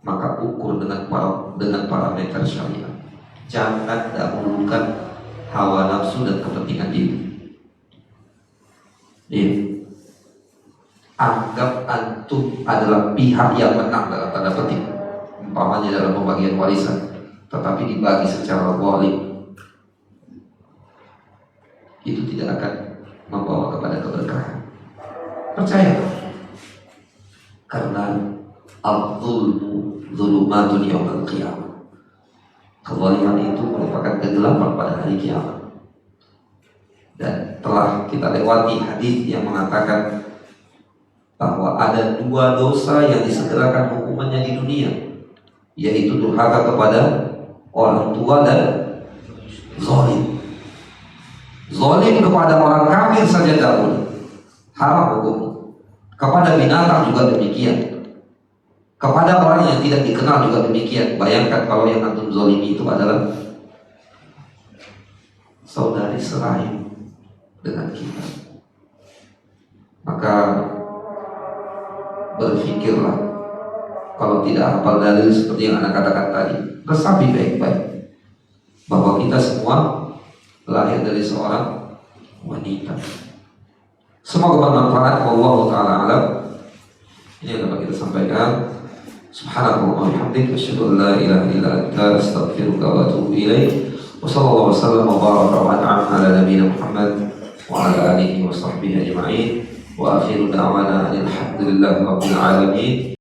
maka ukur dengan parameter syariat. Jangan dahulukan hawa nafsu dan kepentingan diri. Anggap antum adalah pihak yang menang dalam tanda petik, umpamanya dalam pembagian warisan, tetapi dibagi secara zalim, itu tidak akan membawa kepada keberkahan. Percaya, karena al-zulmu zulumatun yaumil qiyamah. Kezaliman itu merupakan kegelapan pada hari kiamat. Dan telah kita lewati hadis yang mengatakan bahwa ada dua dosa yang disegerakan hukumannya di dunia, yaitu durhaka kepada orang tua dan zalim. Zalim kepada orang kafir saja tidak boleh, haram hukumnya. Kepada binatang juga demikian. Kepada orang yang tidak dikenal juga demikian. Bayangkan kalau yang antum zalimi itu adalah saudari serahim dengan kita, maka berpikirlah, kalau tidak hafal dalil seperti yang Anda katakan tadi, resapi baik-baik bahwa kita semua lahir dari seorang wanita. Semoga bermanfaat. Wallahu ta'ala alam. Ini yang dapat kita sampaikan. Subhanallah wa bihamdika asyhadu an la ilaha illa anta astaghfiruka wa atubu ilaik. Wa sallallahu wasallam wa baraka wa an'ama ala nabiyyina Muhammad wa ala alihi wa sahbihi ajma'in. Wa akhiru da'wana alhamdulillahi rabbil alamin.